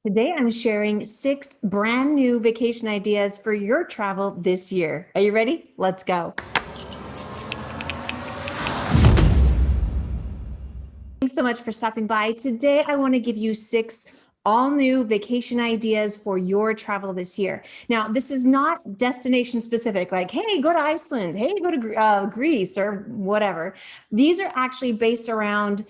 Today, I'm sharing 6 brand new vacation ideas for your travel this year. Are you ready? Let's go. Thanks so much for stopping by. Today, I want to give you 6 all new vacation ideas for your travel this year. Now, this is not destination specific, like, hey, go to Iceland, hey, go to Greece or whatever. These are actually based around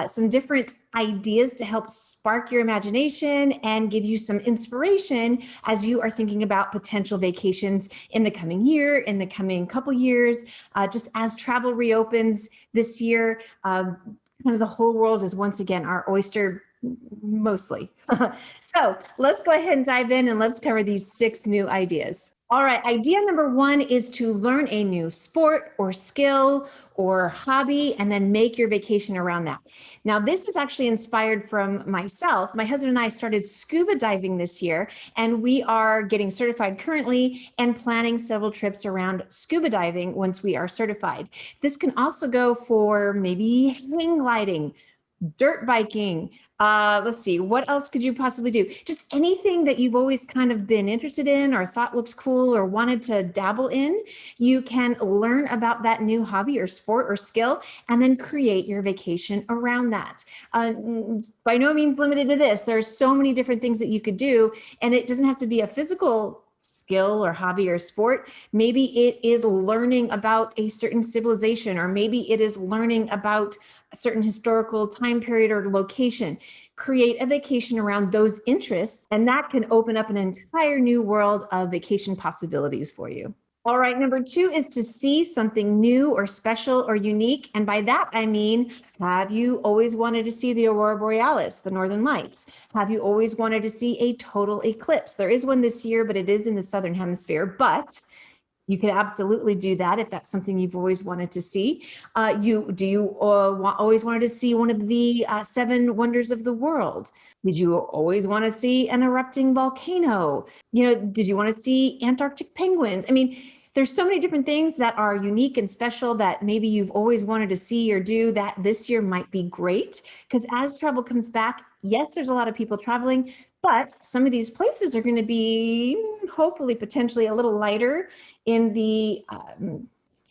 some different ideas to help spark your imagination and give you some inspiration as you are thinking about potential vacations in the coming year, in the coming couple years, just as travel reopens this year. Kind of the whole world is once again our oyster, mostly. So let's go ahead and dive in and let's cover these 6 new ideas. All right, idea number 1 is to learn a new sport or skill or hobby and then make your vacation around that. Now, this is actually inspired from myself. My husband and I started scuba diving this year, and we are getting certified currently and planning several trips around scuba diving once we are certified. This can also go for maybe hang gliding, dirt biking. Let's see, what else could you possibly do? Just anything that you've always kind of been interested in or thought looks cool or wanted to dabble in, you can learn about that new hobby or sport or skill and then create your vacation around that. By no means limited to this. There's so many different things that you could do, and it doesn't have to be a physical skill or hobby or sport. Maybe it is learning about a certain civilization, or maybe it is learning about a certain historical time period or location. Create a vacation around those interests, and that can open up an entire new world of vacation possibilities for you. All right, number 2 is to see something new or special or unique. And by that, I mean, have you always wanted to see the Aurora Borealis, the Northern Lights? Have you always wanted to see a total eclipse? There is one this year, but it is in the Southern Hemisphere. But you can absolutely do that if that's something you've always wanted to see. Always wanted to see one of the 7 wonders of the world? Did you always want to see an erupting volcano? Did you want to see Antarctic penguins? I mean, there's so many different things that are unique and special that maybe you've always wanted to see or do that this year might be great. Because as travel comes back, yes, there's a lot of people traveling, but some of these places are going to be hopefully potentially a little lighter in the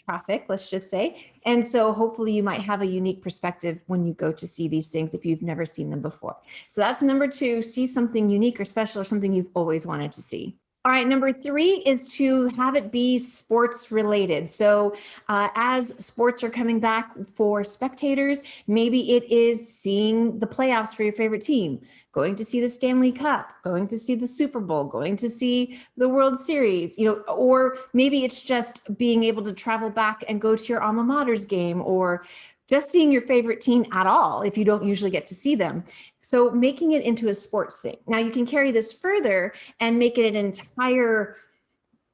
traffic, let's just say. And so hopefully you might have a unique perspective when you go to see these things if you've never seen them before. So that's number 2, see something unique or special or something you've always wanted to see. All right, number 3 is to have it be sports related. So as sports are coming back for spectators, maybe it is seeing the playoffs for your favorite team, going to see the Stanley Cup, going to see the Super Bowl, going to see the World Series, or maybe it's just being able to travel back and go to your alma mater's game, or just seeing your favorite team at all if you don't usually get to see them. So making it into a sports thing. Now you can carry this further and make it an entire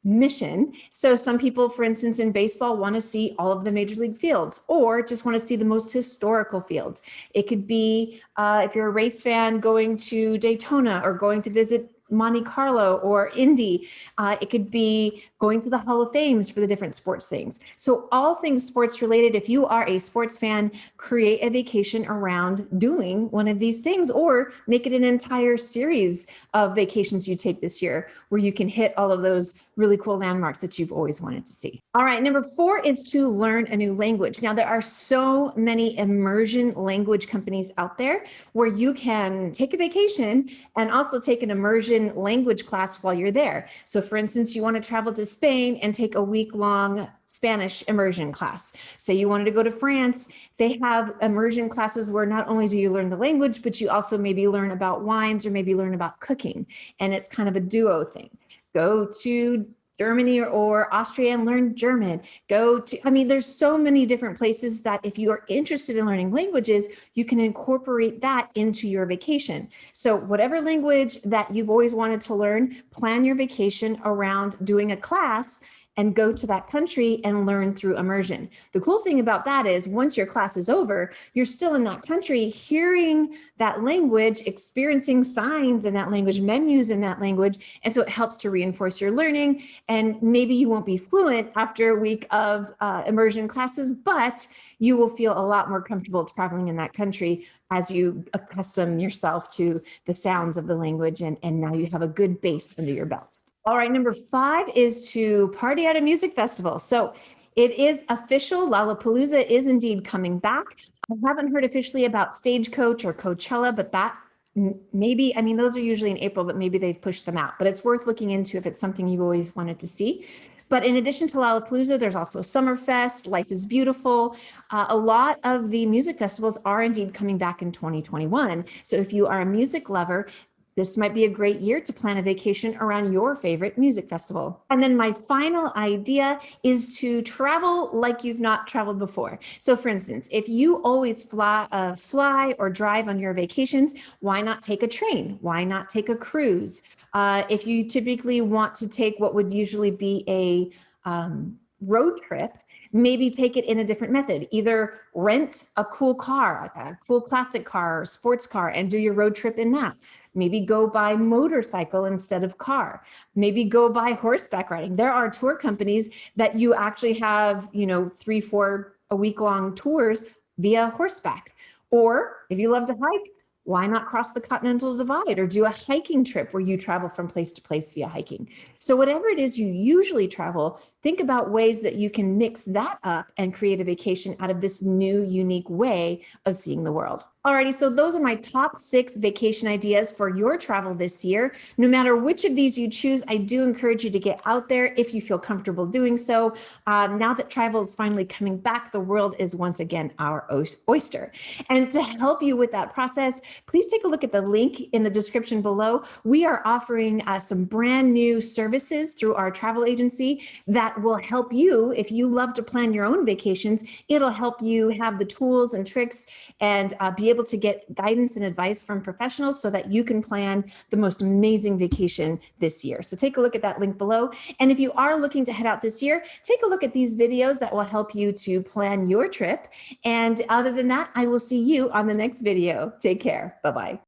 mission. So some people, for instance, in baseball want to see all of the major league fields or just want to see the most historical fields. It could be, if you're a race fan, going to Daytona or going to visit Monte Carlo or Indy. It could be going to the Hall of Fames for the different sports things. So all things sports related. If you are a sports fan, create a vacation around doing one of these things, or make it an entire series of vacations you take this year where you can hit all of those really cool landmarks that you've always wanted to see. All right, number 4 is to learn a new language. Now, there are so many immersion language companies out there where you can take a vacation and also take an immersion language class while you're there. So for instance, you want to travel to Spain and take a week-long Spanish immersion class. Say you wanted to go to France, they have immersion classes where not only do you learn the language, but you also maybe learn about wines or maybe learn about cooking. And it's kind of a duo thing. Go to Germany or Austria and learn German. There's so many different places that if you are interested in learning languages, you can incorporate that into your vacation. So whatever language that you've always wanted to learn, plan your vacation around doing a class and go to that country and learn through immersion. The cool thing about that is once your class is over, you're still in that country, hearing that language, experiencing signs in that language, menus in that language. And so it helps to reinforce your learning. And maybe you won't be fluent after a week of immersion classes, but you will feel a lot more comfortable traveling in that country as you accustom yourself to the sounds of the language, and now you have a good base under your belt. All right, number 5 is to party at a music festival. So it is official, Lollapalooza is indeed coming back. I haven't heard officially about Stagecoach or Coachella, but that maybe, I mean, those are usually in April, but maybe they've pushed them out. But it's worth looking into if it's something you've always wanted to see. But in addition to Lollapalooza, there's also Summerfest, Life is Beautiful. A lot of the music festivals are indeed coming back in 2021. So if you are a music lover, this might be a great year to plan a vacation around your favorite music festival. And then my final idea is to travel like you've not traveled before. So for instance, if you always fly or drive on your vacations, why not take a train? Why not take a cruise? If you typically want to take what would usually be a road trip, maybe take it in a different method. Either rent a cool car, like a cool classic car or sports car, and do your road trip in that. Maybe go by motorcycle instead of car. Maybe go by horseback riding. There are tour companies that you actually have, 3-4 a week-long tours via horseback. Or if you love to hike, why not cross the Continental Divide or do a hiking trip where you travel from place to place via hiking? So whatever it is you usually travel, think about ways that you can mix that up and create a vacation out of this new, unique way of seeing the world. Alrighty, so those are my top 6 vacation ideas for your travel this year. No matter which of these you choose, I do encourage you to get out there if you feel comfortable doing so. Now that travel is finally coming back, the world is once again our oyster. And to help you with that process, please take a look at the link in the description below. We are offering some brand new services through our travel agency that will help you. If you love to plan your own vacations, it'll help you have the tools and tricks and be able to get guidance and advice from professionals so that you can plan the most amazing vacation this year. So take a look at that link below. And if you are looking to head out this year, take a look at these videos that will help you to plan your trip. And other than that, I will see you on the next video. Take care. Bye-bye.